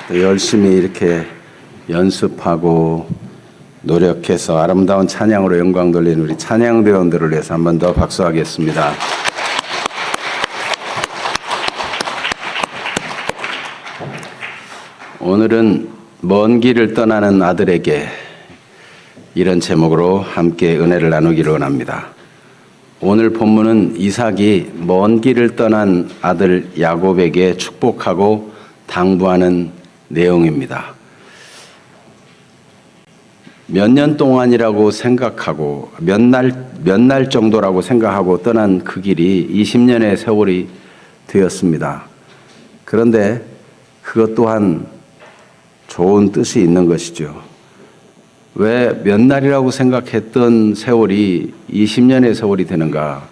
또 열심히 이렇게 연습하고 노력해서 아름다운 찬양으로 영광 돌리는 우리 찬양대원들을 위해서 한 번 더 박수하겠습니다. 오늘은 먼 길을 떠나는 아들에게 이런 제목으로 함께 은혜를 나누기를 원합니다. 오늘 본문은 이삭이 먼 길을 떠난 아들 야곱에게 축복하고 당부하는 내용입니다. 몇 년 동안이라고 생각하고 몇 날 정도라고 생각하고 떠난 그 길이 20년의 세월이 되었습니다. 그런데 그것 또한 좋은 뜻이 있는 것이죠. 왜 몇 날이라고 생각했던 세월이 20년의 세월이 되는가?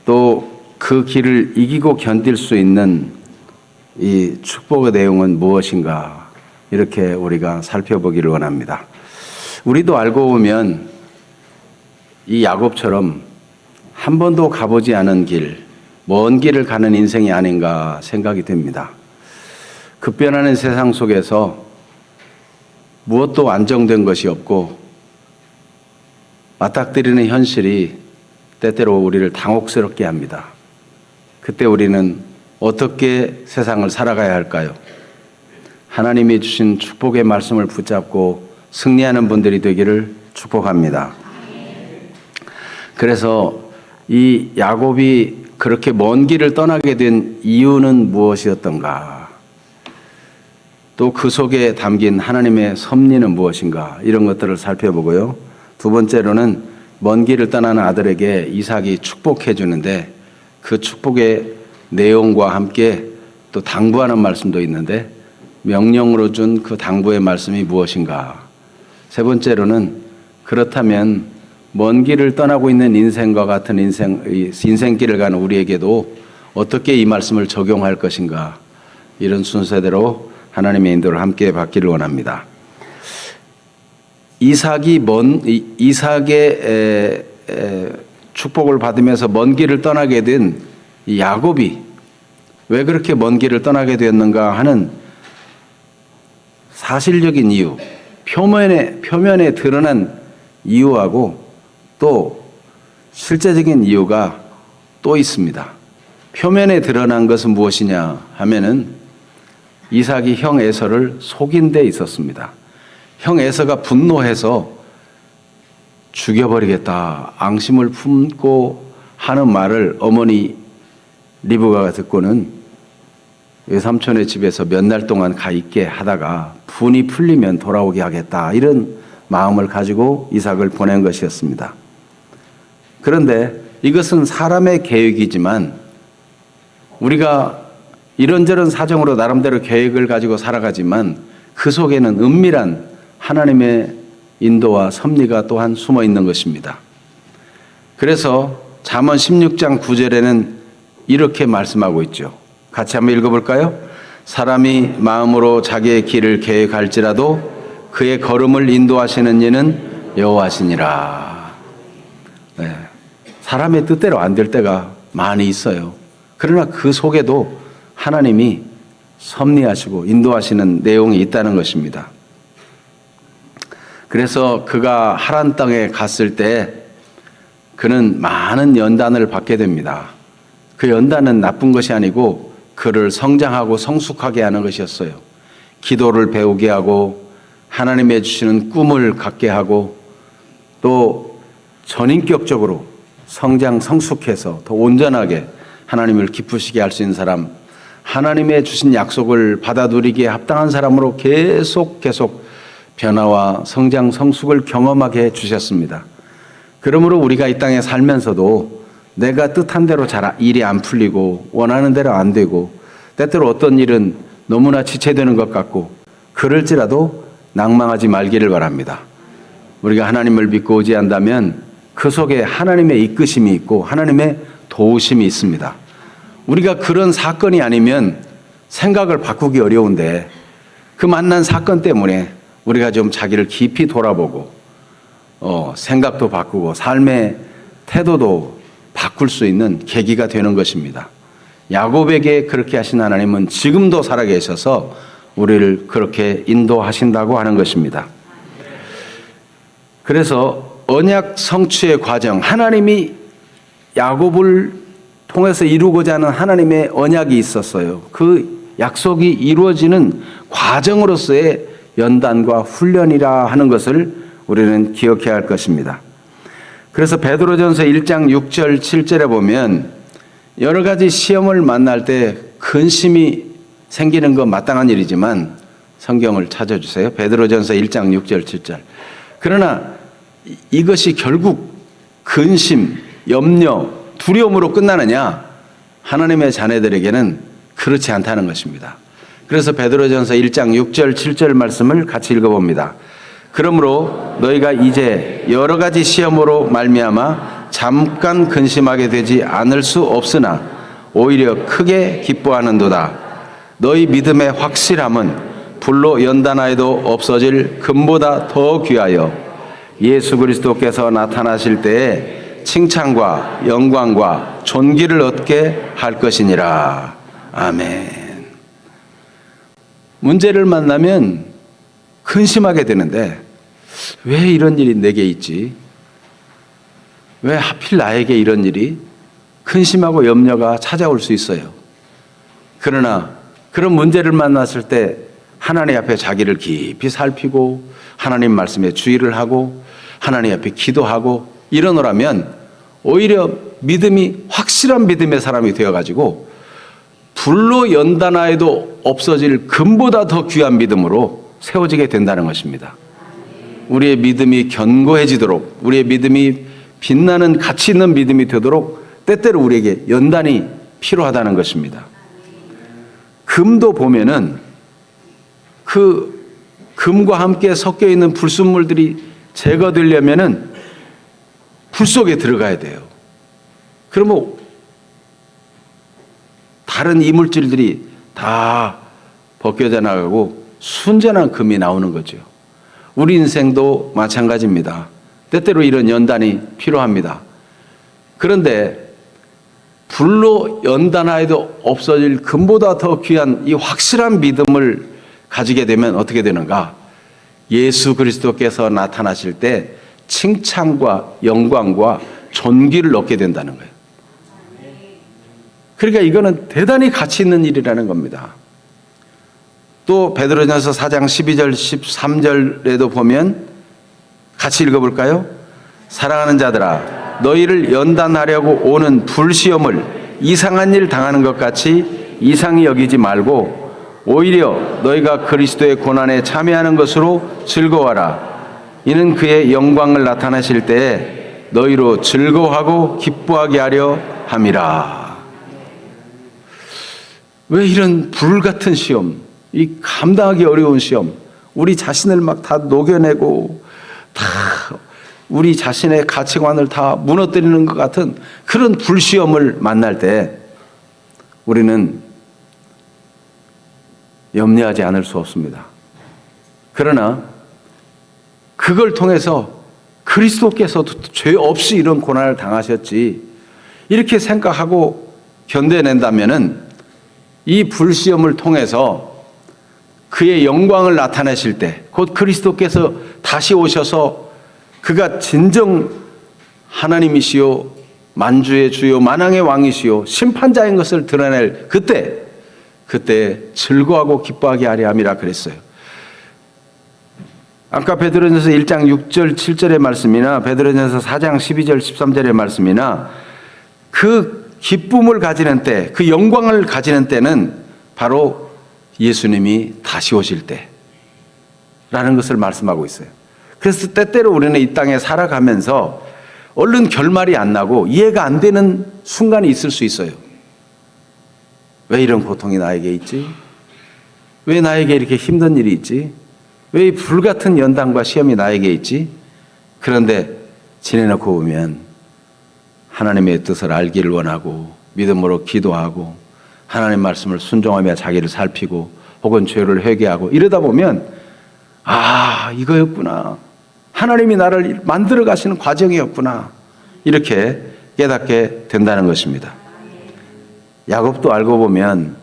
또 그 길을 이기고 견딜 수 있는 이 축복의 내용은 무엇인가? 이렇게 우리가 살펴보기를 원합니다. 우리도 알고 보면 이 야곱처럼 한 번도 가보지 않은 길, 먼 길을 가는 인생이 아닌가 생각이 됩니다. 급변하는 세상 속에서 무엇도 안정된 것이 없고 맞닥뜨리는 현실이 때때로 우리를 당혹스럽게 합니다. 그때 우리는 어떻게 세상을 살아가야 할까요? 하나님이 주신 축복의 말씀을 붙잡고 승리하는 분들이 되기를 축복합니다. 그래서 이 야곱이 그렇게 먼 길을 떠나게 된 이유는 무엇이었던가? 또 그 속에 담긴 하나님의 섭리는 무엇인가? 이런 것들을 살펴보고요. 두 번째로는 먼 길을 떠나는 아들에게 이삭이 축복해 주는데 그 축복의 내용과 함께 또 당부하는 말씀도 있는데 명령으로 준 그 당부의 말씀이 무엇인가? 세 번째로는 그렇다면 먼 길을 떠나고 있는 인생과 같은 인생길을 가는 우리에게도 어떻게 이 말씀을 적용할 것인가? 이런 순서대로 하나님의 인도를 함께 받기를 원합니다. 이삭의 축복을 받으면서 먼 길을 떠나게 된 야곱이 왜 그렇게 먼 길을 떠나게 되었는가 하는 사실적인 이유, 표면에 드러난 이유하고 또 실제적인 이유가 또 있습니다. 표면에 드러난 것은 무엇이냐 하면은 이삭이 형 에서를 속인 데 있었습니다. 형 에서가 분노해서 죽여버리겠다 앙심을 품고 하는 말을 어머니 리브가가 듣고는 외삼촌의 집에서 몇 날 동안 가 있게 하다가 분이 풀리면 돌아오게 하겠다 이런 마음을 가지고 이삭을 보낸 것이었습니다. 그런데 이것은 사람의 계획이지만 우리가 이런저런 사정으로 나름대로 계획을 가지고 살아가지만 그 속에는 은밀한 하나님의 인도와 섭리가 또한 숨어 있는 것입니다. 그래서 잠언 16장 9절에는 이렇게 말씀하고 있죠. 같이 한번 읽어볼까요? 사람이 마음으로 자기의 길을 계획할지라도 그의 걸음을 인도하시는 이는 여호와시니라. 네. 사람의 뜻대로 안 될 때가 많이 있어요. 그러나 그 속에도 하나님이 섭리하시고 인도하시는 내용이 있다는 것입니다. 그래서 그가 하란 땅에 갔을 때 그는 많은 연단을 받게 됩니다. 그 연단은 나쁜 것이 아니고 그를 성장하고 성숙하게 하는 것이었어요. 기도를 배우게 하고 하나님이 주시는 꿈을 갖게 하고 또 전인격적으로 성장 성숙해서 더 온전하게 하나님을 기쁘시게 할 수 있는 사람, 하나님의 주신 약속을 받아 누리기에 합당한 사람으로 계속 변화와 성장 성숙을 경험하게 해주셨습니다. 그러므로 우리가 이 땅에 살면서도 내가 뜻한 대로 잘 일이 안 풀리고 원하는 대로 안 되고 때때로 어떤 일은 너무나 지체되는 것 같고 그럴지라도 낭망하지 말기를 바랍니다. 우리가 하나님을 믿고 의지한다면 그 속에 하나님의 이끄심이 있고 하나님의 도우심이 있습니다. 우리가 그런 사건이 아니면 생각을 바꾸기 어려운데 그 만난 사건 때문에 우리가 좀 자기를 깊이 돌아보고 생각도 바꾸고 삶의 태도도 바꿀 수 있는 계기가 되는 것입니다. 야곱에게 그렇게 하신 하나님은 지금도 살아계셔서 우리를 그렇게 인도하신다고 하는 것입니다. 그래서 언약 성취의 과정, 하나님이 야곱을 통해서 이루고자 하는 하나님의 언약이 있었어요. 그 약속이 이루어지는 과정으로서의 연단과 훈련이라 하는 것을 우리는 기억해야 할 것입니다. 그래서 베드로전서 1장 6절 7절에 보면 여러 가지 시험을 만날 때 근심이 생기는 건 마땅한 일이지만 성경을 찾아주세요. 베드로전서 1장 6절 7절. 그러나 이것이 결국 근심, 염려, 두려움으로 끝나느냐? 하나님의 자녀들에게는 그렇지 않다는 것입니다. 그래서 베드로전서 1장 6절 7절 말씀을 같이 읽어봅니다. 그러므로 너희가 이제 여러 가지 시험으로 말미암아 잠깐 근심하게 되지 않을 수 없으나 오히려 크게 기뻐하는도다. 너희 믿음의 확실함은 불로 연단하여도 없어질 금보다 더 귀하여 예수 그리스도께서 나타나실 때에 칭찬과 영광과 존귀를 얻게 할 것이니라. 아멘. 문제를 만나면 근심하게 되는데 왜 이런 일이 내게 있지? 왜 하필 나에게 이런 일이? 근심하고 염려가 찾아올 수 있어요. 그러나 그런 문제를 만났을 때 하나님 앞에 자기를 깊이 살피고 하나님 말씀에 주의를 하고 하나님 앞에 기도하고 이러노라면 오히려 믿음이 확실한 믿음의 사람이 되어가지고 불로 연단하여도 없어질 금보다 더 귀한 믿음으로 세워지게 된다는 것입니다. 우리의 믿음이 견고해지도록 우리의 믿음이 빛나는 가치 있는 믿음이 되도록 때때로 우리에게 연단이 필요하다는 것입니다. 금도 보면은 그 금과 함께 섞여 있는 불순물들이 제거되려면은 불 속에 들어가야 돼요. 그러면 다른 이물질들이 다 벗겨져 나가고 순전한 금이 나오는 거죠. 우리 인생도 마찬가지입니다. 때때로 이런 연단이 필요합니다. 그런데 불로 연단하여도 없어질 금보다 더 귀한 이 확실한 믿음을 가지게 되면 어떻게 되는가? 예수 그리스도께서 나타나실 때 칭찬과 영광과 존귀를 얻게 된다는 거예요. 그러니까 이거는 대단히 가치 있는 일이라는 겁니다. 또 베드로전서 4장 12절 13절에도 보면 같이 읽어볼까요? 사랑하는 자들아 너희를 연단하려고 오는 불시험을 이상한 일 당하는 것 같이 이상히 여기지 말고 오히려 너희가 그리스도의 고난에 참여하는 것으로 즐거워하라. 이는 그의 영광을 나타내실 때에 너희로 즐거워하고 기뻐하게 하려 함이라. 왜 이런 불같은 시험, 이 감당하기 어려운 시험, 우리 자신을 막 다 녹여내고 다 우리 자신의 가치관을 다 무너뜨리는 것 같은 그런 불시험을 만날 때 우리는 염려하지 않을 수 없습니다. 그러나 그걸 통해서 그리스도께서도 죄 없이 이런 고난을 당하셨지 이렇게 생각하고 견뎌낸다면은 이 불시험을 통해서 그의 영광을 나타내실 때 곧 그리스도께서 다시 오셔서 그가 진정 하나님이시요 만주의 주요 만왕의 왕이시요 심판자인 것을 드러낼 그때 즐거워하고 기뻐하게 하려 함이라 그랬어요. 아까 베드로전서 1장 6절 7절의 말씀이나 베드로전서 4장 12절 13절의 말씀이나 그 기쁨을 가지는 때, 그 영광을 가지는 때는 바로 예수님이 다시 오실 때라는 것을 말씀하고 있어요. 그래서 때때로 우리는 이 땅에 살아가면서 얼른 결말이 안 나고 이해가 안 되는 순간이 있을 수 있어요. 왜 이런 고통이 나에게 있지? 왜 나에게 이렇게 힘든 일이 있지? 왜 이 불같은 연단과 시험이 나에게 있지? 그런데 지내놓고 보면 하나님의 뜻을 알기를 원하고 믿음으로 기도하고 하나님 말씀을 순종하며 자기를 살피고 혹은 죄를 회개하고 이러다 보면 이거였구나. 하나님이 나를 만들어 가시는 과정이었구나. 이렇게 깨닫게 된다는 것입니다. 야곱도 알고 보면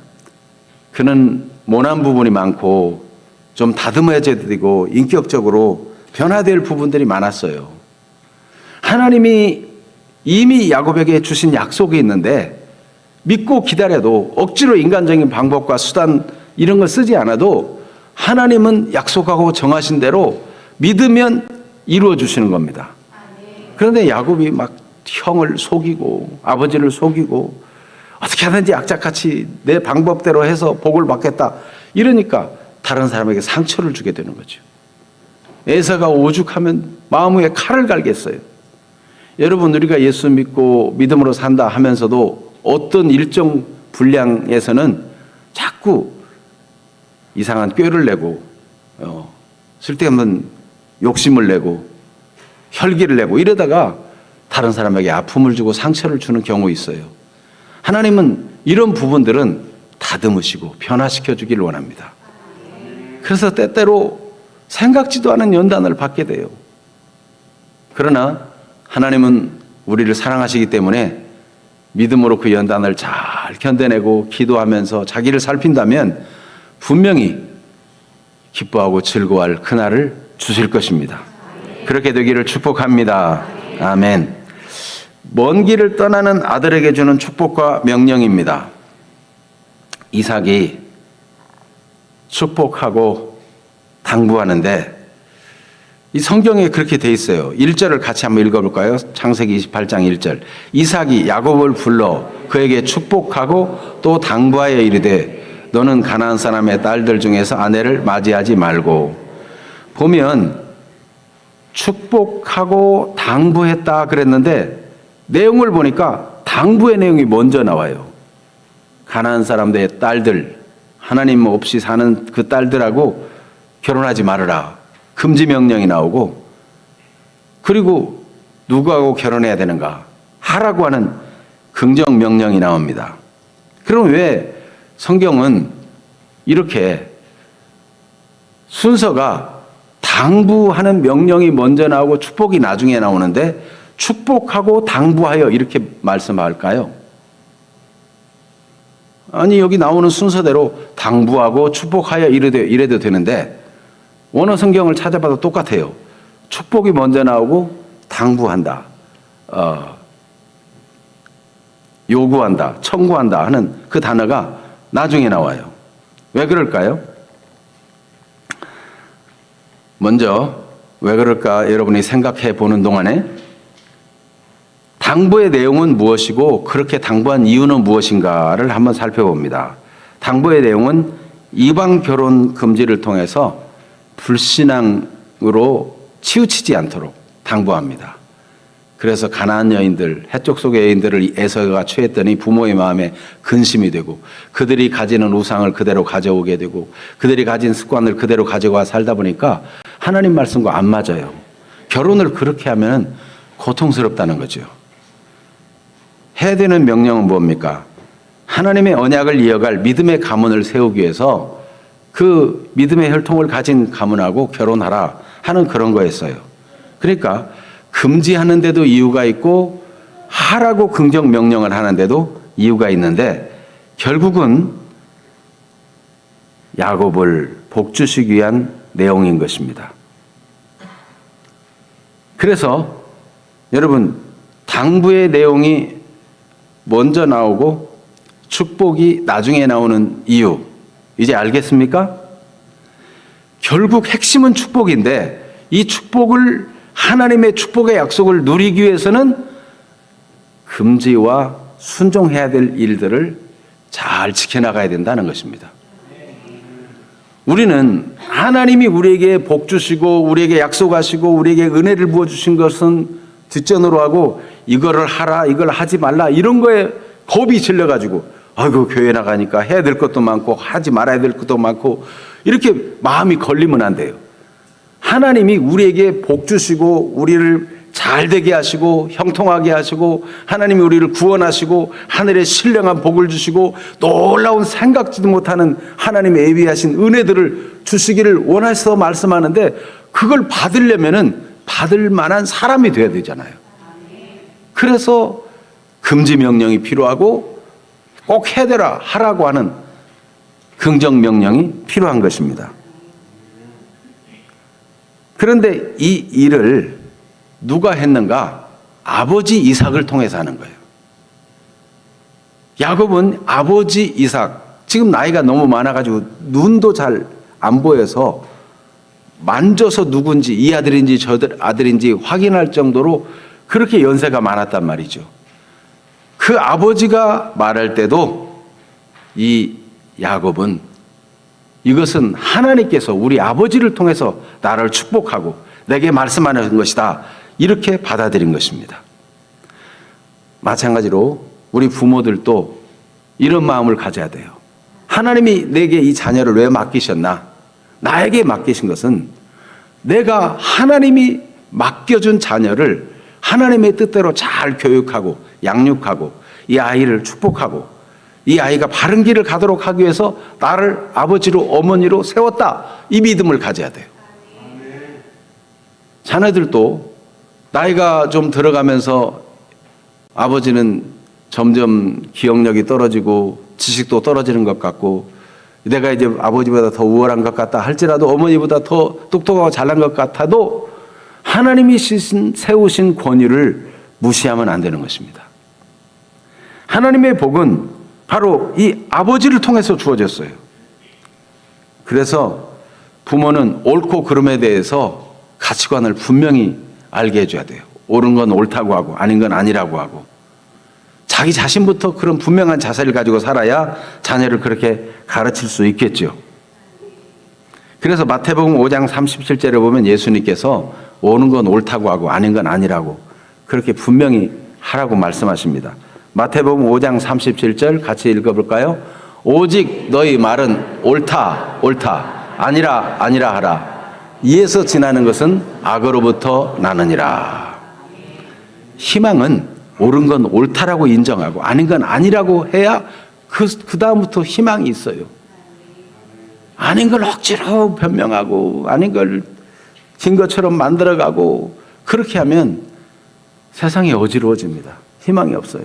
그는 모난 부분이 많고 좀 다듬어져야 되고 인격적으로 변화될 부분들이 많았어요. 하나님이 이미 야곱에게 주신 약속이 있는데 믿고 기다려도 억지로 인간적인 방법과 수단 이런 걸 쓰지 않아도 하나님은 약속하고 정하신 대로 믿으면 이루어 주시는 겁니다. 그런데 야곱이 막 형을 속이고 아버지를 속이고 어떻게 하든지 악착같이 내 방법대로 해서 복을 받겠다 이러니까 다른 사람에게 상처를 주게 되는 거죠. 에사가 오죽하면 마음 위에 칼을 갈겠어요. 여러분, 우리가 예수 믿고 믿음으로 산다 하면서도 어떤 일정 분량에서는 자꾸 이상한 꾀를 내고 쓸데없는 욕심을 내고 혈기를 내고 이러다가 다른 사람에게 아픔을 주고 상처를 주는 경우 있어요. 하나님은 이런 부분들은 다듬으시고 변화시켜 주기를 원합니다. 그래서 때때로 생각지도 않은 연단을 받게 돼요. 그러나 하나님은 우리를 사랑하시기 때문에 믿음으로 그 연단을 잘 견뎌내고 기도하면서 자기를 살핀다면 분명히 기뻐하고 즐거워할 그날을 주실 것입니다. 그렇게 되기를 축복합니다. 아멘. 먼 길을 떠나는 아들에게 주는 축복과 명령입니다. 이삭이 축복하고 당부하는데 이 성경에 그렇게 돼 있어요. 1절을 같이 한번 읽어볼까요? 창세기 28장 1절. 이삭이 야곱을 불러 그에게 축복하고 또 당부하여 이르되 너는 가나안 사람의 딸들 중에서 아내를 맞이하지 말고. 보면 축복하고 당부했다 그랬는데 내용을 보니까 당부의 내용이 먼저 나와요. 가나안 사람들의 딸들, 하나님 없이 사는 그 딸들하고 결혼하지 말아라. 금지 명령이 나오고, 그리고 누구하고 결혼해야 되는가 하라고 하는 긍정 명령이 나옵니다. 그럼 왜 성경은 이렇게 순서가 당부하는 명령이 먼저 나오고 축복이 나중에 나오는데 축복하고 당부하여 이렇게 말씀할까요? 아니, 여기 나오는 순서대로 당부하고 축복하여 이래도 되는데 원어 성경을 찾아봐도 똑같아요. 축복이 먼저 나오고 당부한다, 요구한다, 청구한다 하는 그 단어가 나중에 나와요. 왜 그럴까요? 먼저 왜 그럴까 여러분이 생각해 보는 동안에 당부의 내용은 무엇이고 그렇게 당부한 이유는 무엇인가를 한번 살펴봅니다. 당부의 내용은 이방 결혼 금지를 통해서 불신앙으로 치우치지 않도록 당부합니다. 그래서 가나안 여인들, 해쪽 속의 여인들을 에서가 취했더니 부모의 마음에 근심이 되고 그들이 가지는 우상을 그대로 가져오게 되고 그들이 가진 습관을 그대로 가져가 살다 보니까 하나님 말씀과 안 맞아요. 결혼을 그렇게 하면 고통스럽다는 거죠. 해야 되는 명령은 뭡니까? 하나님의 언약을 이어갈 믿음의 가문을 세우기 위해서 그 믿음의 혈통을 가진 가문하고 결혼하라 하는 그런 거였어요. 그러니까 금지하는데도 이유가 있고 하라고 긍정 명령을 하는데도 이유가 있는데 결국은 야곱을 복주시기 위한 내용인 것입니다. 그래서 여러분, 당부의 내용이 먼저 나오고 축복이 나중에 나오는 이유 이제 알겠습니까? 결국 핵심은 축복인데 이 축복을 하나님의 축복의 약속을 누리기 위해서는 금지와 순종해야 될 일들을 잘 지켜나가야 된다는 것입니다. 우리는 하나님이 우리에게 복 주시고 우리에게 약속하시고 우리에게 은혜를 부어주신 것은 뒷전으로 하고 이거를 하라 이걸 하지 말라 이런 거에 겁이 질려가지고 아이고 교회 나가니까 해야 될 것도 많고 하지 말아야 될 것도 많고 이렇게 마음이 걸리면 안 돼요. 하나님이 우리에게 복 주시고 우리를 잘 되게 하시고 형통하게 하시고 하나님이 우리를 구원하시고 하늘의 신령한 복을 주시고 놀라운 생각지도 못하는 하나님의 예비하신 은혜들을 주시기를 원하셔서 말씀하는데 그걸 받으려면은 받을 만한 사람이 돼야 되잖아요. 그래서 금지 명령이 필요하고 꼭 해대라 하라고 하는 긍정 명령이 필요한 것입니다. 그런데 이 일을 누가 했는가? 아버지 이삭을 통해서 하는 거예요. 야곱은 아버지 이삭, 지금 나이가 너무 많아가지고 눈도 잘 안 보여서 만져서 누군지 이 아들인지 저 아들인지 확인할 정도로 그렇게 연세가 많았단 말이죠. 그 아버지가 말할 때도 이 야곱은 이것은 하나님께서 우리 아버지를 통해서 나를 축복하고 내게 말씀하는 것이다, 이렇게 받아들인 것입니다. 마찬가지로 우리 부모들도 이런 마음을 가져야 돼요. 하나님이 내게 이 자녀를 왜 맡기셨나? 나에게 맡기신 것은 내가 하나님이 맡겨준 자녀를 하나님의 뜻대로 잘 교육하고 양육하고 이 아이를 축복하고 이 아이가 바른 길을 가도록 하기 위해서 나를 아버지로 어머니로 세웠다, 이 믿음을 가져야 돼요. 자녀들도 나이가 좀 들어가면서 아버지는 점점 기억력이 떨어지고 지식도 떨어지는 것 같고 내가 이제 아버지보다 더 우월한 것 같다 할지라도 어머니보다 더 똑똑하고 잘난 것 같아도 하나님이 세우신 권위를 무시하면 안 되는 것입니다. 하나님의 복은 바로 이 아버지를 통해서 주어졌어요. 그래서 부모는 옳고 그름에 대해서 가치관을 분명히 알게 해줘야 돼요. 옳은 건 옳다고 하고 아닌 건 아니라고 하고 자기 자신부터 그런 분명한 자세를 가지고 살아야 자녀를 그렇게 가르칠 수 있겠죠. 그래서 마태복음 5장 37절에 보면 예수님께서 옳은 건 옳다고 하고 아닌 건 아니라고 그렇게 분명히 하라고 말씀하십니다. 마태복음 5장 37절 같이 읽어볼까요? 오직 너희 말은 옳다 옳다 아니라 아니라 하라. 이에서 지나는 것은 악으로부터 나느니라. 희망은 옳은 건 옳다라고 인정하고 아닌 건 아니라고 해야 그 다음부터 희망이 있어요. 아닌 걸 억지로 변명하고 아닌 걸 진 것처럼 만들어가고 그렇게 하면 세상이 어지러워집니다. 희망이 없어요.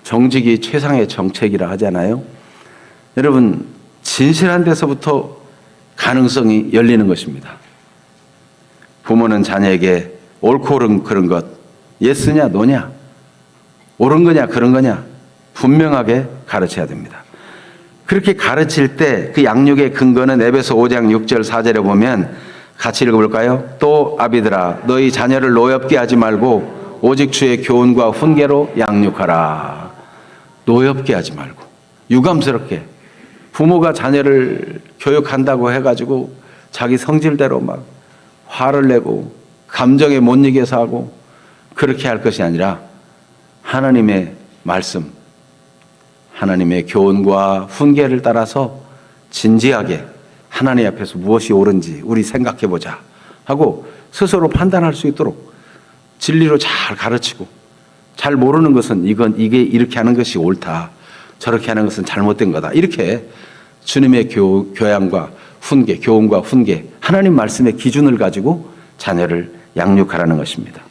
정직이 최상의 정책이라 하잖아요. 여러분, 진실한 데서부터 가능성이 열리는 것입니다. 부모는 자녀에게 옳고 그런 것, 예스냐 노냐, 옳은 거냐 그런 거냐 분명하게 가르쳐야 됩니다. 그렇게 가르칠 때 그 양육의 근거는 에베소 5장 6절 4절에 보면 같이 읽어볼까요? 또 아비들아 너희 자녀를 노엽게 하지 말고 오직 주의 교훈과 훈계로 양육하라. 노엽게 하지 말고 유감스럽게 부모가 자녀를 교육한다고 해가지고 자기 성질대로 막 화를 내고 감정에 못 이겨서 하고 그렇게 할 것이 아니라 하나님의 말씀, 하나님의 교훈과 훈계를 따라서 진지하게 하나님 앞에서 무엇이 옳은지 우리 생각해보자 하고 스스로 판단할 수 있도록 진리로 잘 가르치고 잘 모르는 것은 이게 이렇게 하는 것이 옳다, 저렇게 하는 것은 잘못된 거다, 이렇게 주님의 교양과 훈계, 교훈과 훈계, 하나님 말씀의 기준을 가지고 자녀를 양육하라는 것입니다.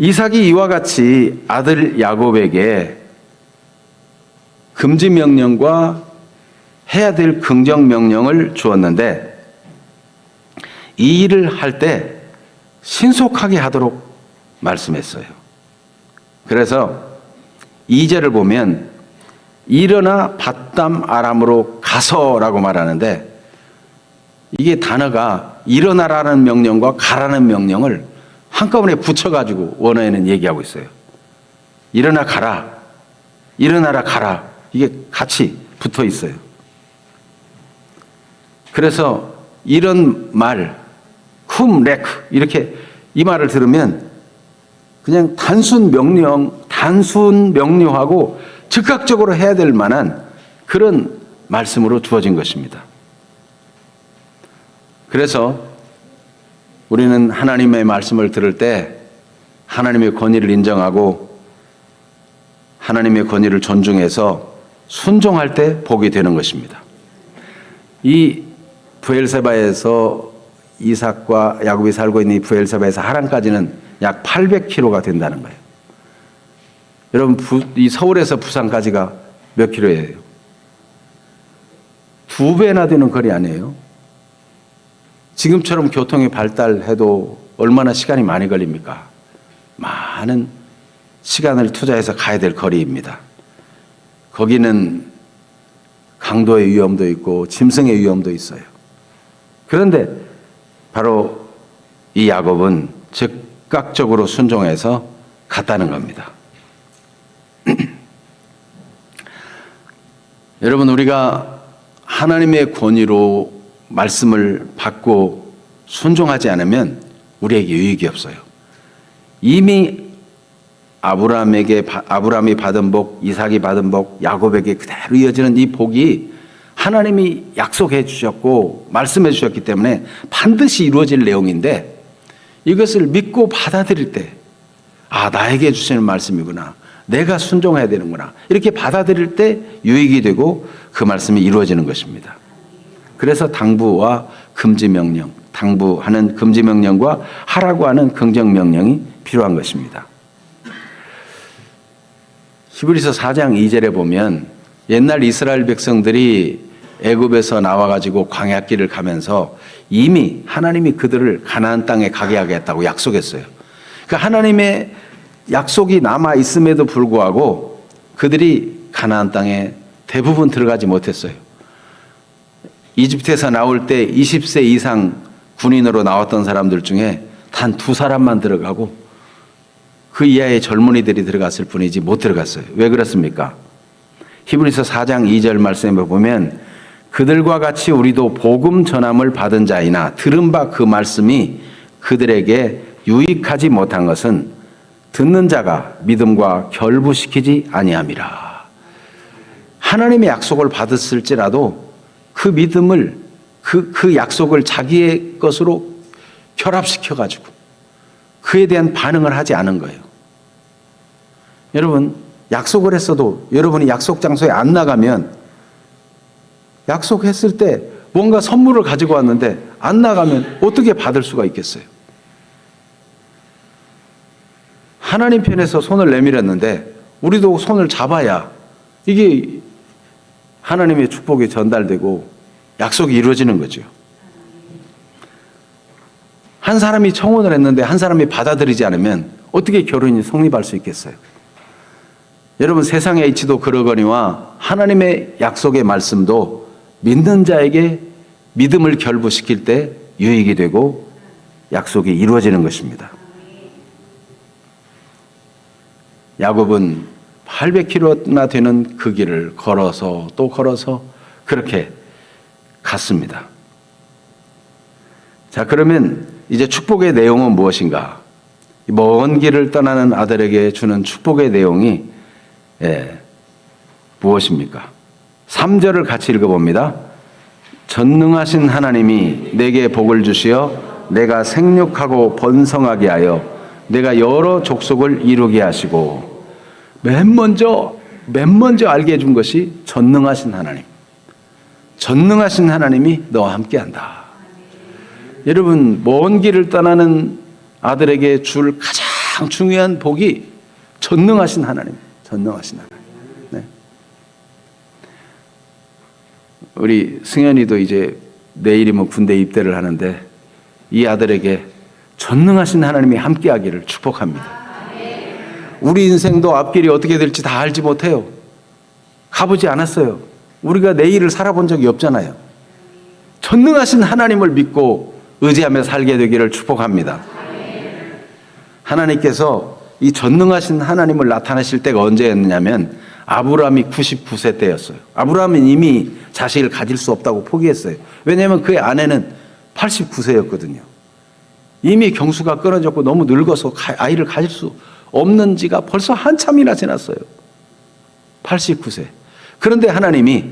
이삭이 이와 같이 아들 야곱에게 금지 명령과 해야 될 긍정 명령을 주었는데 이 일을 할 때 신속하게 하도록 말씀했어요. 그래서 2절을 보면 일어나 밧담 아람으로 가서라고 말하는데 이게 단어가 일어나라는 명령과 가라는 명령을 한꺼번에 붙여가지고 원어에는 얘기하고 있어요. 일어나 가라, 일어나라 가라, 이게 같이 붙어 있어요. 그래서 이런 말, 쿰 레크 이렇게 이 말을 들으면 그냥 단순 명료하고 즉각적으로 해야 될 만한 그런 말씀으로 주어진 것입니다. 그래서 우리는 하나님의 말씀을 들을 때 하나님의 권위를 인정하고 하나님의 권위를 존중해서 순종할 때 복이 되는 것입니다. 이 브엘세바에서 이삭과 야곱이 살고 있는 이 브엘세바에서 하란까지는 약 800km가 된다는 거예요. 여러분, 이 서울에서 부산까지가 몇 킬로예요? 2배나 되는 거리 아니에요? 지금처럼 교통이 발달해도 얼마나 시간이 많이 걸립니까? 많은 시간을 투자해서 가야 될 거리입니다. 거기는 강도의 위험도 있고 짐승의 위험도 있어요. 그런데 바로 이 야곱은 즉각적으로 순종해서 갔다는 겁니다. 여러분, 우리가 하나님의 권위로 말씀을 받고 순종하지 않으면 우리에게 유익이 없어요. 이미 아브라함이 받은 복, 이삭이 받은 복, 야곱에게 그대로 이어지는 이 복이 하나님이 약속해 주셨고 말씀해 주셨기 때문에 반드시 이루어질 내용인데, 이것을 믿고 받아들일 때, 아, 나에게 주시는 말씀이구나, 내가 순종해야 되는구나, 이렇게 받아들일 때 유익이 되고 그 말씀이 이루어지는 것입니다. 그래서 당부와 금지명령, 당부하는 금지명령과 하라고 하는 긍정명령이 필요한 것입니다. 히브리서 4장 2절에 보면 옛날 이스라엘 백성들이 애굽에서 나와가지고 광야길을 가면서 이미 하나님이 그들을 가나안 땅에 가게 하겠다고 약속했어요. 그 하나님의 약속이 남아 있음에도 불구하고 그들이 가나안 땅에 대부분 들어가지 못했어요. 이집트에서 나올 때 20세 이상 군인으로 나왔던 사람들 중에 단 2사람만 들어가고 그 이하의 젊은이들이 들어갔을 뿐이지 못 들어갔어요. 왜 그렇습니까? 히브리서 4장 2절 말씀에 보면 그들과 같이 우리도 복음 전함을 받은 자이나 들은 바 그 말씀이 그들에게 유익하지 못한 것은 듣는 자가 믿음과 결부시키지 아니함이라. 하나님의 약속을 받았을지라도 그 믿음을 그 약속을 자기의 것으로 결합시켜가지고 그에 대한 반응을 하지 않은 거예요. 여러분, 약속을 했어도 여러분이 약속 장소에 안 나가면, 약속했을 때 뭔가 선물을 가지고 왔는데 안 나가면 어떻게 받을 수가 있겠어요? 하나님 편에서 손을 내밀었는데 우리도 손을 잡아야 이게 하나님의 축복이 전달되고 약속이 이루어지는 거죠. 한 사람이 청혼을 했는데 한 사람이 받아들이지 않으면 어떻게 결혼이 성립할 수 있겠어요? 여러분, 세상의 이치도 그러거니와 하나님의 약속의 말씀도 믿는 자에게 믿음을 결부시킬 때 유익이 되고 약속이 이루어지는 것입니다. 야곱은 800km나 되는 그 길을 걸어서 또 걸어서 그렇게 갔습니다. 자, 그러면 이제 축복의 내용은 무엇인가? 먼 길을 떠나는 아들에게 주는 축복의 내용이 무엇입니까? 3절을 같이 읽어봅니다. 전능하신 하나님이 내게 복을 주시어 내가 생육하고 번성하게 하여 내가 여러 족속을 이루게 하시고, 맨 먼저 알게 해준 것이 전능하신 하나님. 전능하신 하나님이 너와 함께한다. 여러분, 먼 길을 떠나는 아들에게 줄 가장 중요한 복이 전능하신 하나님. 전능하신 하나님. 네. 우리 승현이도 이제 내일이면 군대 입대를 하는데 이 아들에게 전능하신 하나님이 함께하기를 축복합니다. 우리 인생도 앞길이 어떻게 될지 다 알지 못해요. 가보지 않았어요. 우리가 내일을 살아본 적이 없잖아요. 전능하신 하나님을 믿고 의지하며 살게 되기를 축복합니다. 하나님께서 이 전능하신 하나님을 나타내실 때가 언제였느냐면 아브라함이 99세 때였어요. 아브라함은 이미 자식을 가질 수 없다고 포기했어요. 왜냐하면 그의 아내는 89세였거든요. 이미 경수가 끊어졌고 너무 늙어서 아이를 가질 수 없는 지가 벌써 한참이나 지났어요. 89세. 그런데 하나님이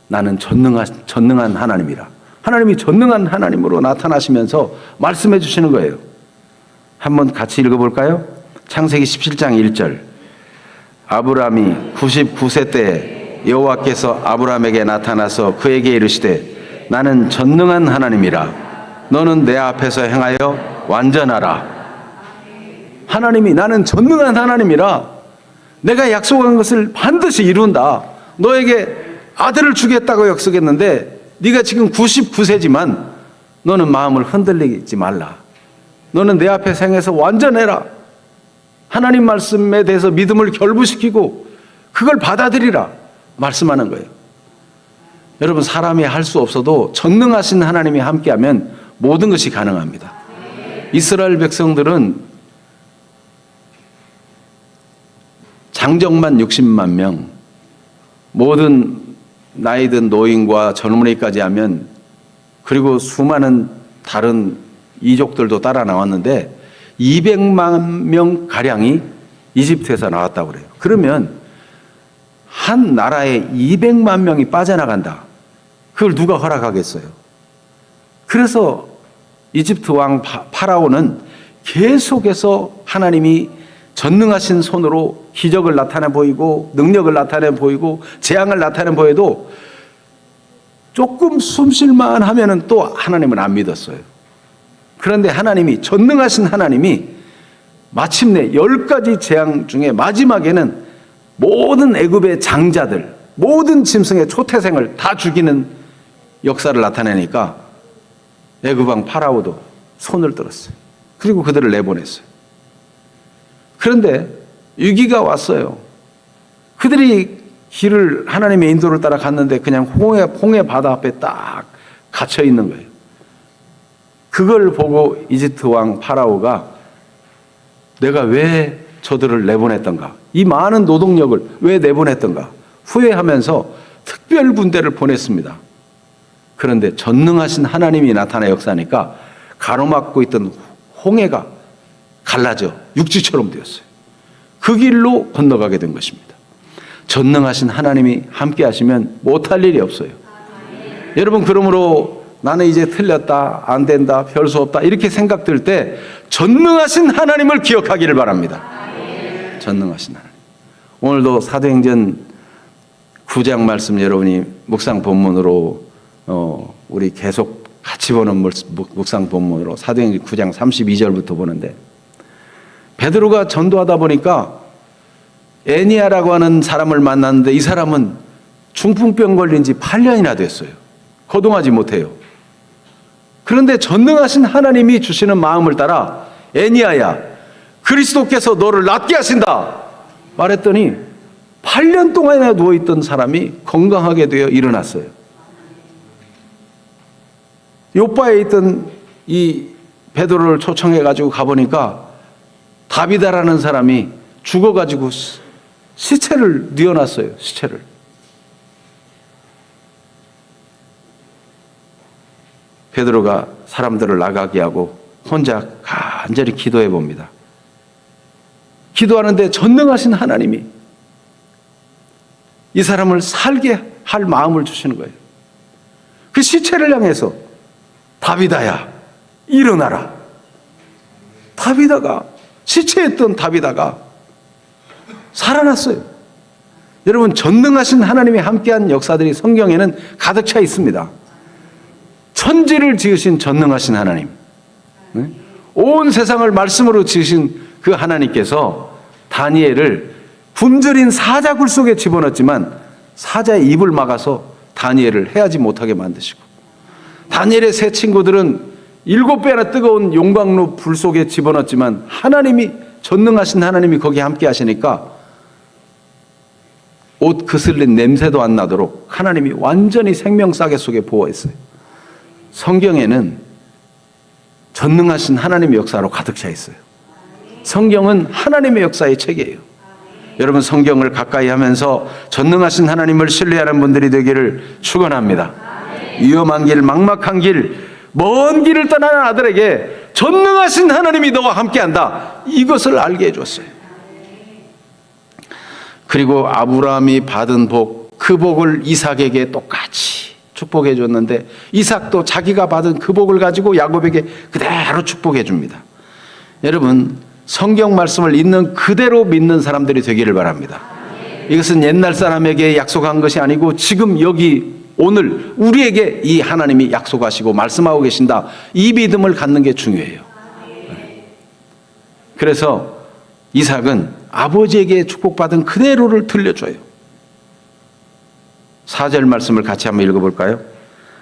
나는 전능한 하나님이라. 하나님이 전능한 하나님으로 나타나시면서 말씀해 주시는 거예요. 한번 같이 읽어볼까요? 창세기 17장 1절. 아브라함이 99세 때 여호와께서 아브라함에게 나타나서 그에게 이르시되 나는 전능한 하나님이라. 너는 내 앞에서 행하여 완전하라. 하나님이 나는 전능한 하나님이라 내가 약속한 것을 반드시 이룬다. 너에게 아들을 주겠다고 약속했는데 네가 지금 99세지만 너는 마음을 흔들리지 말라. 너는 내 앞에 생해서 완전해라. 하나님 말씀에 대해서 믿음을 결부시키고 그걸 받아들이라 말씀하는 거예요. 여러분, 사람이 할 수 없어도 전능하신 하나님이 함께하면 모든 것이 가능합니다. 이스라엘 백성들은 장정만 60만 명, 모든 나이든 노인과 젊은이까지 하면, 그리고 수많은 다른 이족들도 따라 나왔는데 200만 명 가량이 이집트에서 나왔다고 그래요. 그러면 한 나라에 200만 명이 빠져나간다. 그걸 누가 허락하겠어요? 그래서 이집트 왕 파라오는 계속해서 하나님이 전능하신 손으로 기적을 나타내 보이고 능력을 나타내 보이고 재앙을 나타내 보여도 조금 숨쉴만 하면은 또 하나님은 안 믿었어요. 그런데 하나님이, 전능하신 하나님이 마침내 10가지 재앙 중에 마지막에는 모든 애굽의 장자들, 모든 짐승의 초태생을 다 죽이는 역사를 나타내니까 애굽 왕 파라오도 손을 들었어요. 그리고 그들을 내보냈어요. 그런데 위기가 왔어요. 그들이 길을, 하나님의 인도를 따라 갔는데 그냥 홍해 바다 앞에 딱 갇혀 있는 거예요. 그걸 보고 이집트 왕 파라오가 내가 왜 저들을 내보냈던가, 이 많은 노동력을 왜 내보냈던가 후회하면서 특별 군대를 보냈습니다. 그런데 전능하신 하나님이 나타나 역사하니까 가로막고 있던 홍해가 갈라져 육지처럼 되었어요. 그 길로 건너가게 된 것입니다. 전능하신 하나님이 함께 하시면 못할 일이 없어요. 여러분, 그러므로 나는 이제 틀렸다, 안 된다, 별 수 없다 이렇게 생각될 때 전능하신 하나님을 기억하기를 바랍니다. 전능하신 하나님. 오늘도 사도행전 9장 말씀 여러분이 묵상 본문으로 우리 계속 같이 보는 묵상 본문으로 사도행전 9장 32절부터 보는데, 베드로가 전도하다 보니까 애니아라고 하는 사람을 만났는데 이 사람은 중풍병 걸린 지 8년이나 됐어요. 거동하지 못해요. 그런데 전능하신 하나님이 주시는 마음을 따라 애니아야, 그리스도께서 너를 낫게 하신다 말했더니 8년 동안이나 누워있던 사람이 건강하게 되어 일어났어요. 요빠에 있던 이 베드로를 초청해가지고 가보니까 다비다라는 사람이 죽어가지고 시체를 뉘어놨어요. 시체를. 베드로가 사람들을 나가게 하고 혼자 간절히 기도해 봅니다. 기도하는데 전능하신 하나님이 이 사람을 살게 할 마음을 주시는 거예요. 그 시체를 향해서 다비다야, 일어나라. 다비다가, 시체였던 다비다가 살아났어요. 여러분, 전능하신 하나님이 함께한 역사들이 성경에는 가득 차 있습니다. 천지를 지으신 전능하신 하나님, 온 세상을 말씀으로 지으신 그 하나님께서 다니엘을 굶주린 사자굴 속에 집어넣었지만 사자의 입을 막아서 다니엘을 해하지 못하게 만드시고, 다니엘의 세 친구들은 7배나 뜨거운 용광로 불 속에 집어넣었지만 하나님이, 전능하신 하나님이 거기 함께 하시니까 옷 그슬린 냄새도 안 나도록 하나님이 완전히 생명싸개 속에 보호했어요. 성경에는 전능하신 하나님의 역사로 가득 차 있어요. 성경은 하나님의 역사의 책이에요. 여러분, 성경을 가까이 하면서 전능하신 하나님을 신뢰하는 분들이 되기를 축원합니다. 위험한 길, 막막한 길, 먼 길을 떠나는 아들에게 전능하신 하나님이 너와 함께한다, 이것을 알게 해줬어요. 그리고 아브라함이 받은 복, 그 복을 이삭에게 똑같이 축복해 줬는데 이삭도 자기가 받은 그 복을 가지고 야곱에게 그대로 축복해 줍니다. 여러분, 성경 말씀을 있는 그대로 믿는 사람들이 되기를 바랍니다. 이것은 옛날 사람에게 약속한 것이 아니고 지금 여기 오늘 우리에게 이 하나님이 약속하시고 말씀하고 계신다, 이 믿음을 갖는 게 중요해요. 그래서 이삭은 아버지에게 축복받은 그대로를 들려줘요. 4절 말씀을 같이 한번 읽어볼까요?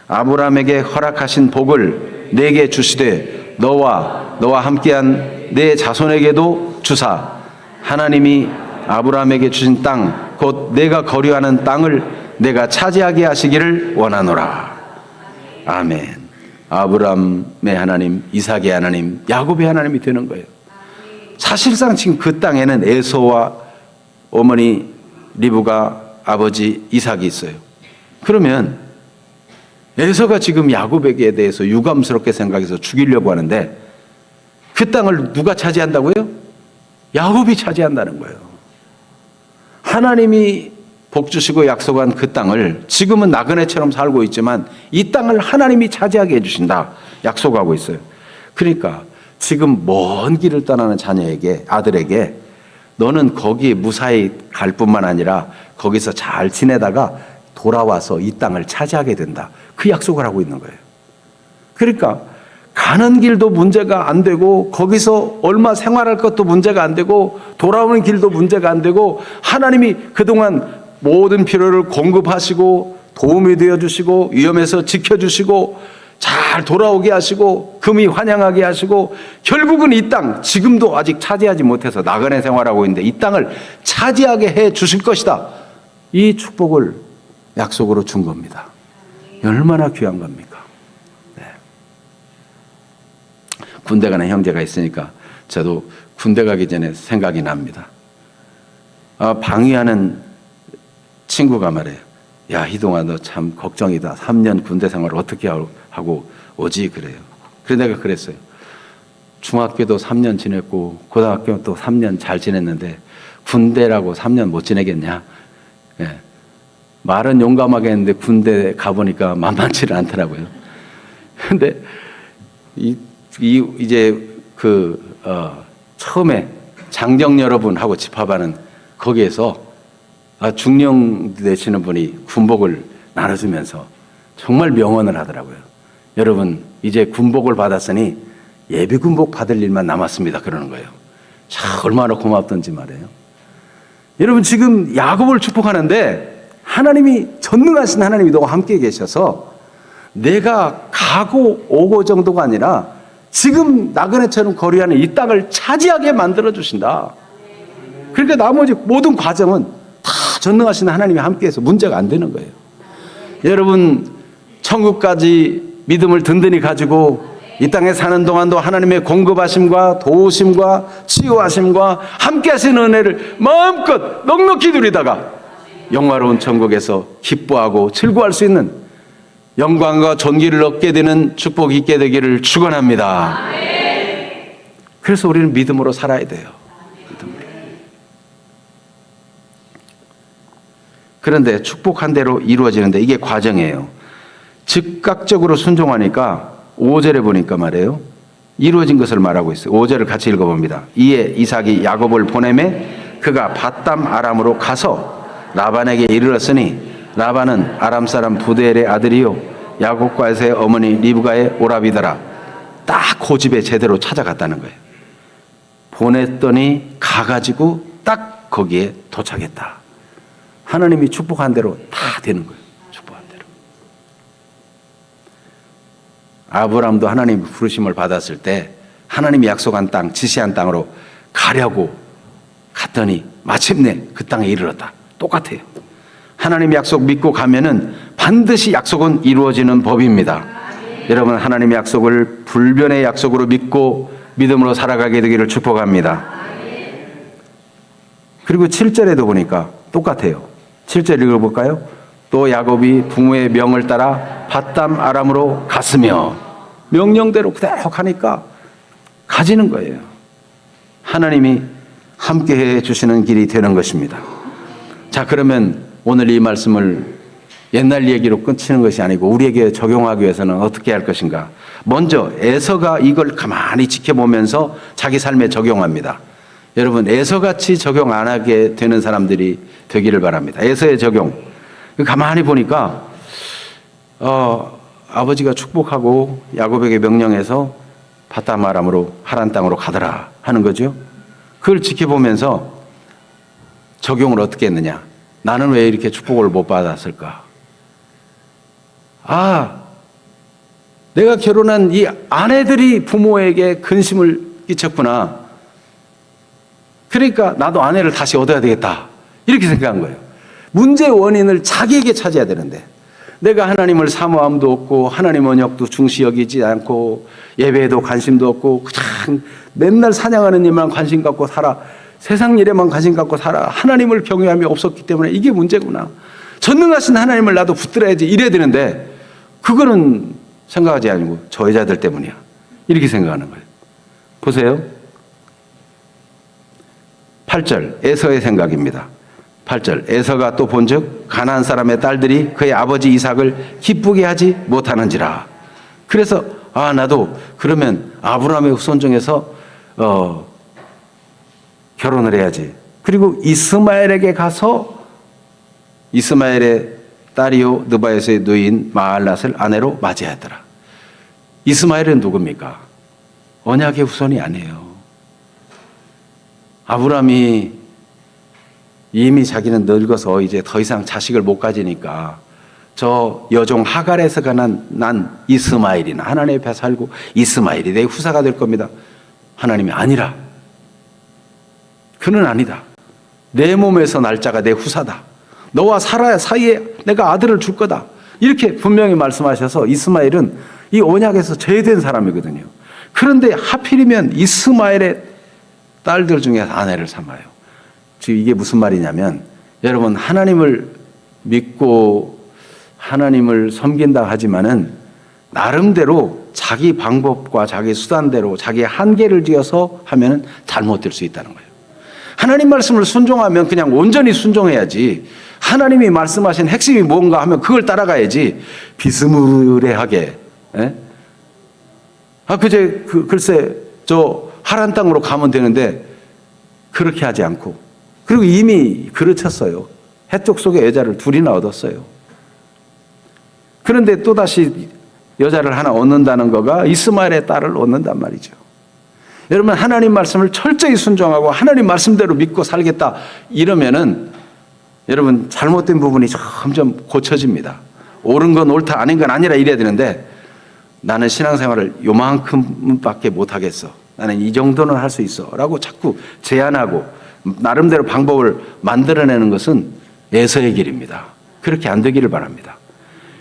아브라함에게 허락하신 복을 내게 주시되 너와 함께한 내 자손에게도 주사 하나님이 아브라함에게 주신 땅 곧 내가 거류하는 땅을 내가 차지하게 하시기를 원하노라. 아멘. 아브라함의 하나님, 이삭의 하나님, 야곱의 하나님이 되는 거예요. 사실상 지금 그 땅에는 에서와 어머니 리브가 아버지 이삭이 있어요. 그러면 에서가 지금 야곱에게 대해서 유감스럽게 생각해서 죽이려고 하는데 그 땅을 누가 차지한다고요? 야곱이 차지한다는 거예요. 하나님이 복 주시고 약속한 그 땅을 지금은 나그네처럼 살고 있지만 이 땅을 하나님이 차지하게 해주신다 약속하고 있어요. 그러니까 지금 먼 길을 떠나는 자녀에게, 아들에게 너는 거기 무사히 갈 뿐만 아니라 거기서 잘 지내다가 돌아와서 이 땅을 차지하게 된다. 그 약속을 하고 있는 거예요. 그러니까 가는 길도 문제가 안 되고 거기서 얼마 생활할 것도 문제가 안 되고 돌아오는 길도 문제가 안 되고 하나님이 그동안 모든 필요를 공급하시고 도움이 되어주시고 위험에서 지켜주시고 잘 돌아오게 하시고 금이 환영하게 하시고 결국은 이 땅 지금도 아직 차지하지 못해서 나그네 생활하고 있는데 이 땅을 차지하게 해 주실 것이다. 이 축복을 약속으로 준 겁니다. 얼마나 귀한 겁니까? 네. 군대 가는 형제가 있으니까 저도 군대 가기 전에 생각이 납니다. 방위하는 친구가 말해요. 야, 희동아, 너 참 걱정이다. 3년 군대 생활을 어떻게 하고 오지? 그래요. 그래서 내가 그랬어요. 중학교도 3년 지냈고 고등학교 또 3년 잘 지냈는데 군대라고 3년 못 지내겠냐? 예. 말은 용감하게 했는데 군대 가보니까 만만치는 않더라고요. 근데 이제 처음에 장정 여러분하고 집합하는 거기에서 중령 되시는 분이 군복을 나눠주면서 정말 명언을 하더라고요. 여러분, 이제 군복을 받았으니 예비 군복 받을 일만 남았습니다. 그러는 거예요. 참 얼마나 고맙던지 말이에요. 여러분, 지금 야곱을 축복하는데 하나님이 전능하신 하나님이 너와 함께 계셔서 내가 가고 오고 정도가 아니라 지금 나그네처럼 거리하는 이 땅을 차지하게 만들어 주신다. 그러니까 나머지 모든 과정은 다 전능하신 하나님이 함께해서 문제가 안 되는 거예요. 여러분, 천국까지 믿음을 든든히 가지고 이 땅에 사는 동안도 하나님의 공급하심과 도우심과 치유하심과 함께하시는 은혜를 마음껏 넉넉히 누리다가 영화로운 천국에서 기뻐하고 즐거워할 수 있는 영광과 존귀를 얻게 되는 축복이 있게 되기를 축원합니다. 그래서 우리는 믿음으로 살아야 돼요. 믿음으로. 그런데 축복한 대로 이루어지는데 이게 과정이에요. 즉각적으로 순종하니까 5절에 보니까 말이에요. 이루어진 것을 말하고 있어요. 5절을 같이 읽어봅니다. 이에 이삭이 야곱을 보내매 그가 밧담 아람으로 가서 라반에게 이르렀으니 라반은 아람 사람 부드엘의 아들이요 야곱과 에서의 어머니 리브가의 오라비더라. 딱 고집에 제대로 찾아갔다는 거예요. 보냈더니 가가지고 딱 거기에 도착했다. 하나님이 축복한 대로 다 되는 거예요. 축복한 대로. 아브라함도 하나님 부르심을 받았을 때 하나님이 약속한 땅, 지시한 땅으로 가려고 갔더니 마침내 그 땅에 이르렀다. 똑같아요. 하나님의 약속 믿고 가면은 반드시 약속은 이루어지는 법입니다. 여러분, 하나님의 약속을 불변의 약속으로 믿고 믿음으로 살아가게 되기를 축복합니다. 그리고 7절에도 보니까 똑같아요. 7절 읽어볼까요? 또 야곱이 부모의 명을 따라 밧담 아람으로 갔으며 명령대로 그대로 가니까 가지는 거예요. 하나님이 함께해 주시는 길이 되는 것입니다. 자, 그러면 오늘 이 말씀을 옛날 얘기로 끊치는 것이 아니고 우리에게 적용하기 위해서는 어떻게 할 것인가? 먼저 에서가 이걸 가만히 지켜보면서 자기 삶에 적용합니다. 여러분, 에서같이 적용 안 하게 되는 사람들이 되기를 바랍니다. 에서의 적용. 가만히 보니까 아버지가 축복하고 야곱에게 명령해서 밧담 아람으로 하란 땅으로 가더라 하는 거죠. 그걸 지켜보면서 적용을 어떻게 했느냐. 나는 왜 이렇게 축복을 못 받았을까? 내가 결혼한 이 아내들이 부모에게 근심을 끼쳤구나. 그러니까 나도 아내를 다시 얻어야 되겠다. 이렇게 생각한 거예요. 문제의 원인을 자기에게 찾아야 되는데, 내가 하나님을 사모함도 없고 하나님 언약도 중시 여기지 않고 예배에도 관심도 없고 그냥 맨날 사냥하는 일만 관심 갖고 살아, 세상 일에만 관심 갖고 살아, 하나님을 경외함이 없었기 때문에 이게 문제구나. 전능하신 하나님을 나도 붙들어야지 이래야 되는데, 그거는 생각하지 아니고 저 여자들 때문이야, 이렇게 생각하는 거예요. 보세요. 8절 에서의 생각입니다. 8절 에서가 또 본즉 가나안 사람의 딸들이 그의 아버지 이삭을 기쁘게 하지 못하는지라. 그래서 나도 그러면 아브라함의 후손 중에서 결혼을 해야지. 그리고 이스마엘에게 가서 이스마엘의 딸이요 느바에서의 누이인 마알랏을 아내로 맞이하더라. 이스마엘은 누굽니까? 언약의 후손이 아니에요. 아브라함이 이미 자기는 늙어서 이제 더 이상 자식을 못 가지니까 저 여종 하갈에서 난 이스마엘이나 하나님 앞에 살고 이스마엘이 내 후사가 될 겁니다. 하나님이 아니라, 그는 아니다. 내 몸에서 날짜가 내 후사다. 너와 사라 사이에 내가 아들을 줄 거다. 이렇게 분명히 말씀하셔서 이스마엘은 이 언약에서 제외된 사람이거든요. 그런데 하필이면 이스마엘의 딸들 중에 아내를 삼아요. 지금 이게 무슨 말이냐면, 여러분 하나님을 믿고 하나님을 섬긴다 하지만은 나름대로 자기 방법과 자기 수단대로 자기 한계를 지어서 하면은 잘못될 수 있다는 거예요. 하나님 말씀을 순종하면 그냥 온전히 순종해야지, 하나님이 말씀하신 핵심이 뭔가 하면 그걸 따라가야지 비스무리하게. 글쎄 저 하란 땅으로 가면 되는데 그렇게 하지 않고, 그리고 이미 그르쳤어요. 해쪽 속에 여자를 둘이나 얻었어요. 그런데 또다시 여자를 하나 얻는다는 거가 이스마엘의 딸을 얻는단 말이죠. 여러분 하나님 말씀을 철저히 순종하고 하나님 말씀대로 믿고 살겠다 이러면은 여러분 잘못된 부분이 점점 고쳐집니다. 옳은 건 옳다, 아닌 건 아니라 이래야 되는데, 나는 신앙생활을 요만큼밖에 못하겠어, 나는 이 정도는 할 수 있어 라고 자꾸 제한하고 나름대로 방법을 만들어내는 것은 에서의 길입니다. 그렇게 안 되기를 바랍니다.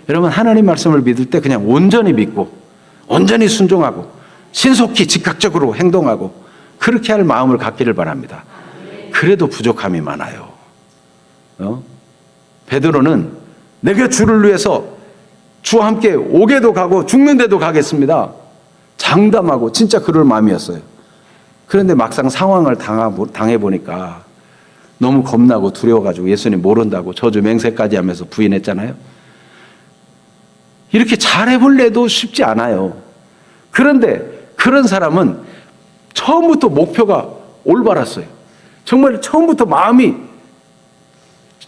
여러분 하나님 말씀을 믿을 때 그냥 온전히 믿고 온전히 순종하고 신속히 즉각적으로 행동하고 그렇게 할 마음을 갖기를 바랍니다. 그래도 부족함이 많아요. 베드로는 내가 주를 위해서 주와 함께 옥에도 가고 죽는데도 가겠습니다, 장담하고 진짜 그럴 마음이었어요. 그런데 막상 상황을 당해보니까 너무 겁나고 두려워가지고 예수님 모른다고 저주 맹세까지 하면서 부인했잖아요. 이렇게 잘해볼래도 쉽지 않아요. 그런데 그런 사람은 처음부터 목표가 올바랐어요. 정말 처음부터 마음이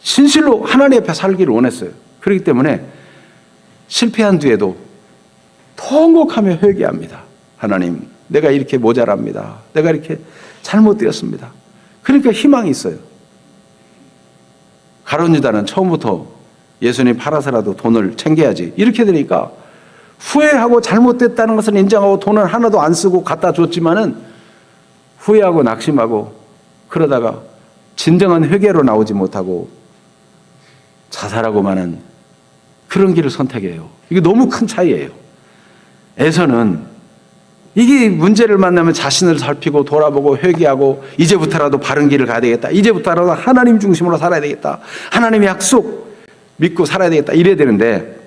진실로 하나님 앞에 살기를 원했어요. 그렇기 때문에 실패한 뒤에도 통곡하며 회개합니다. 하나님, 내가 이렇게 모자랍니다. 내가 이렇게 잘못되었습니다. 그러니까 희망이 있어요. 가룟 유다는 처음부터 예수님 팔아서라도 돈을 챙겨야지 이렇게 되니까 후회하고 잘못됐다는 것을 인정하고 돈을 하나도 안 쓰고 갖다 줬지만은 후회하고 낙심하고 그러다가 진정한 회개로 나오지 못하고 자살하고 마는 그런 길을 선택해요. 이게 너무 큰 차이예요. 에서는 이게 문제를 만나면 자신을 살피고 돌아보고 회개하고 이제부터라도 바른 길을 가야 되겠다, 이제부터라도 하나님 중심으로 살아야 되겠다, 하나님의 약속 믿고 살아야 되겠다 이래야 되는데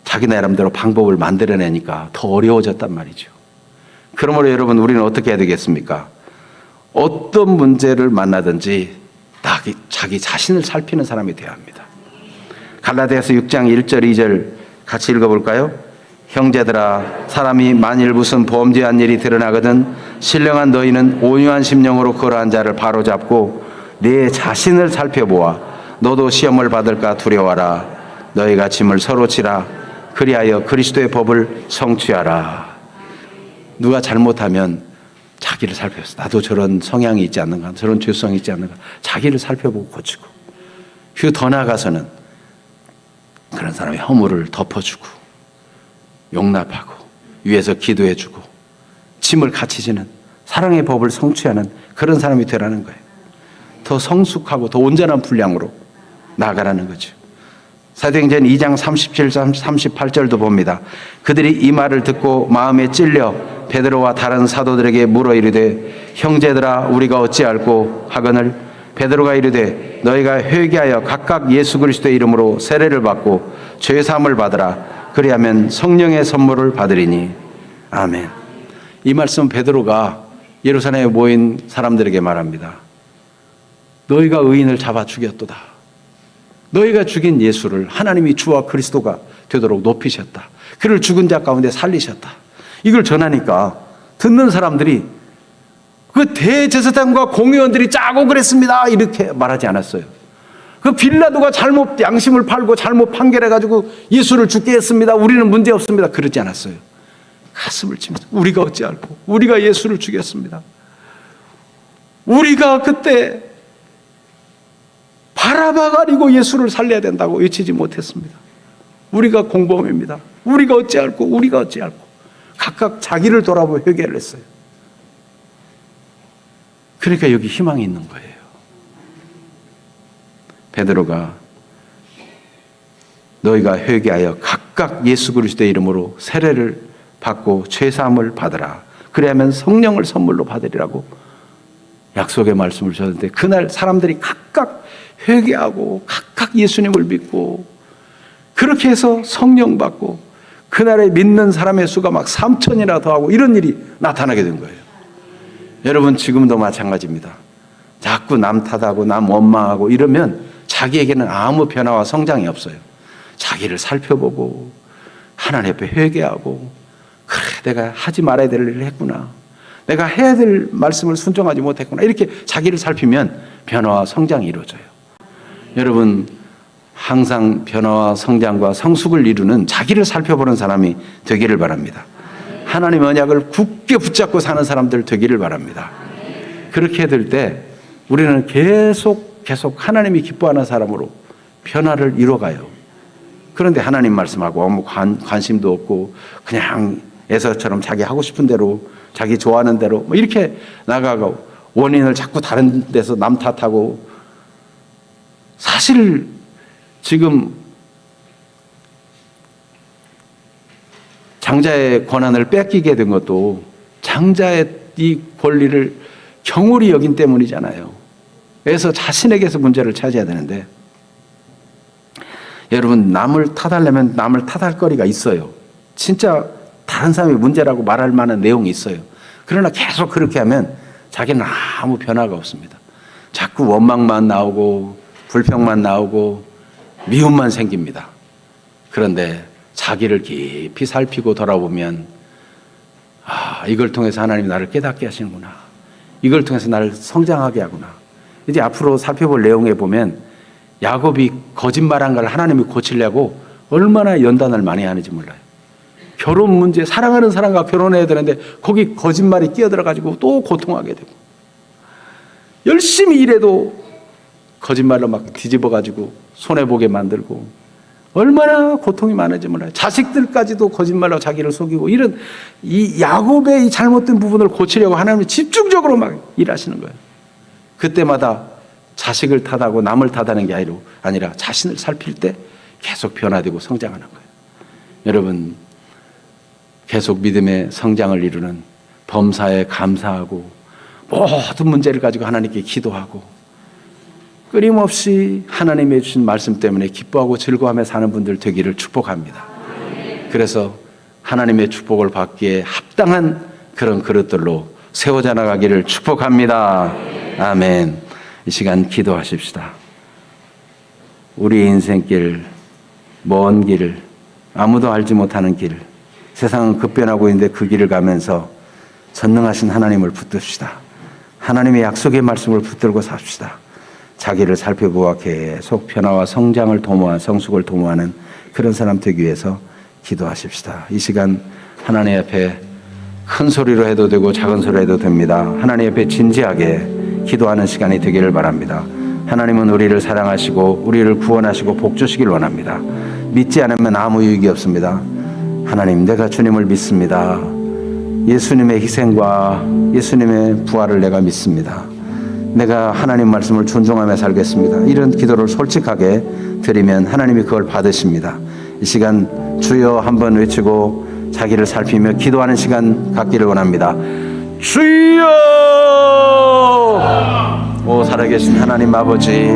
자기 나름대로 방법을 만들어내니까 더 어려워졌단 말이죠. 그러므로 여러분 우리는 어떻게 해야 되겠습니까? 어떤 문제를 만나든지 자기 자신을 살피는 사람이 되어야 합니다. 갈라디아서 6장 1절 2절 같이 읽어볼까요? 형제들아, 사람이 만일 무슨 범죄한 일이 드러나거든 신령한 너희는 온유한 심령으로 그러한 자를 바로잡고 네 자신을 살펴보아 너도 시험을 받을까 두려워하라. 너희가 짐을 서로 지라. 그리하여 그리스도의 법을 성취하라. 누가 잘못하면 자기를 살펴봤어. 나도 저런 성향이 있지 않는가, 저런 죄성이 있지 않는가. 자기를 살펴보고 고치고. 그리고 더 나아가서는 그런 사람의 허물을 덮어주고 용납하고 위에서 기도해주고 짐을 같이 지는 사랑의 법을 성취하는 그런 사람이 되라는 거예요. 더 성숙하고 더 온전한 분량으로 나아가라는 거죠. 사도행전 2장 37, 38절도 봅니다. 그들이 이 말을 듣고 마음에 찔려 베드로와 다른 사도들에게 물어 이르되 형제들아 우리가 어찌할꼬 하거늘 베드로가 이르되 너희가 회개하여 각각 예수 그리스도의 이름으로 세례를 받고 죄 사함을 받으라. 그리하면 성령의 선물을 받으리니. 아멘. 이 말씀 베드로가 예루살렘에 모인 사람들에게 말합니다. 너희가 의인을 잡아 죽였도다. 너희가 죽인 예수를 하나님이 주와 그리스도가 되도록 높이셨다. 그를 죽은 자 가운데 살리셨다. 이걸 전하니까 듣는 사람들이 그 대제사장과 공의원들이 짜고 그랬습니다. 이렇게 말하지 않았어요. 그 빌라도가 잘못 양심을 팔고 잘못 판결해가지고 예수를 죽게 했습니다. 우리는 문제 없습니다. 그러지 않았어요. 가슴을 치면서 우리가 어찌할꼬 우리가 예수를 죽였습니다. 우리가 그때 바라바 가리고 예수를 살려야 된다고 외치지 못했습니다. 우리가 공범입니다. 우리가 어찌할꼬 우리가 어찌할꼬 각각 자기를 돌아보고 회개를 했어요. 그러니까 여기 희망이 있는 거예요. 베드로가 너희가 회개하여 각각 예수 그리스도의 이름으로 세례를 받고 죄 사함을 받으라. 그래야만 성령을 선물로 받으리라고 약속의 말씀을 주셨는데 그날 사람들이 각각 회개하고 각각 예수님을 믿고 그렇게 해서 성령 받고 그날에 믿는 사람의 수가 막 3,000이나 더하고 이런 일이 나타나게 된 거예요. 여러분 지금도 마찬가지입니다. 자꾸 남 탓하고 남 원망하고 이러면 자기에게는 아무 변화와 성장이 없어요. 자기를 살펴보고 하나님 앞에 회개하고 그래 내가 하지 말아야 될 일을 했구나. 내가 해야 될 말씀을 순종하지 못했구나. 이렇게 자기를 살피면 변화와 성장이 이루어져요. 여러분 항상 변화와 성장과 성숙을 이루는 자기를 살펴보는 사람이 되기를 바랍니다. 하나님의 언약을 굳게 붙잡고 사는 사람들 되기를 바랍니다. 그렇게 될 때 우리는 계속 하나님이 기뻐하는 사람으로 변화를 이뤄가요. 그런데 하나님 말씀하고 아무 관심도 없고 그냥 에서처럼 자기 하고 싶은 대로 자기 좋아하는 대로 뭐 이렇게 나가고 원인을 자꾸 다른 데서 남 탓하고 사실 지금 장자의 권한을 뺏기게 된 것도 장자의 이 권리를 경홀히 여긴 때문이잖아요. 그래서 자신에게서 문제를 찾아야 되는데 여러분 남을 탓하려면 남을 탓할 거리가 있어요. 진짜 다른 사람이 문제라고 말할 만한 내용이 있어요. 그러나 계속 그렇게 하면 자기는 아무 변화가 없습니다. 자꾸 원망만 나오고 불평만 나오고 미움만 생깁니다. 그런데 자기를 깊이 살피고 돌아보면 이걸 통해서 하나님이 나를 깨닫게 하시는구나. 이걸 통해서 나를 성장하게 하구나. 이제 앞으로 살펴볼 내용에 보면 야곱이 거짓말한 걸 하나님이 고치려고 얼마나 연단을 많이 하는지 몰라요. 결혼 문제, 사랑하는 사람과 결혼해야 되는데 거기 거짓말이 끼어들어가지고 또 고통하게 되고 열심히 일해도 거짓말로 막 뒤집어가지고 손해보게 만들고 얼마나 고통이 많은지 몰라요. 자식들까지도 거짓말로 자기를 속이고 이런 이 야곱의 이 잘못된 부분을 고치려고 하나님이 집중적으로 막 일하시는 거예요. 그때마다 자식을 탓하고 남을 탓하는 게 아니라 자신을 살필 때 계속 변화되고 성장하는 거예요. 여러분 계속 믿음의 성장을 이루는 범사에 감사하고 모든 문제를 가지고 하나님께 기도하고 끊임없이 하나님이 주신 말씀 때문에 기뻐하고 즐거워하며 사는 분들 되기를 축복합니다. 그래서 하나님의 축복을 받기에 합당한 그런 그릇들로 세워져 나가기를 축복합니다. 아멘. 이 시간 기도하십시다. 우리 인생길, 먼 길, 아무도 알지 못하는 길, 세상은 급변하고 있는데 그 길을 가면서 전능하신 하나님을 붙듭시다. 하나님의 약속의 말씀을 붙들고 삽시다. 자기를 살펴보아 계속 변화와 성장을 도모한 성숙을 도모하는 그런 사람 되기 위해서 기도하십시다. 이 시간 하나님 앞에 큰 소리로 해도 되고 작은 소리로 해도 됩니다. 하나님 옆에 진지하게 기도하는 시간이 되기를 바랍니다. 하나님은 우리를 사랑하시고 우리를 구원하시고 복 주시길 원합니다. 믿지 않으면 아무 유익이 없습니다. 하나님, 내가 주님을 믿습니다. 예수님의 희생과 예수님의 부활을 내가 믿습니다. 내가 하나님 말씀을 존중하며 살겠습니다. 이런 기도를 솔직하게 드리면 하나님이 그걸 받으십니다. 이 시간 주여 한번 외치고 자기를 살피며 기도하는 시간 갖기를 원합니다. 주여! 오 살아계신 하나님 아버지,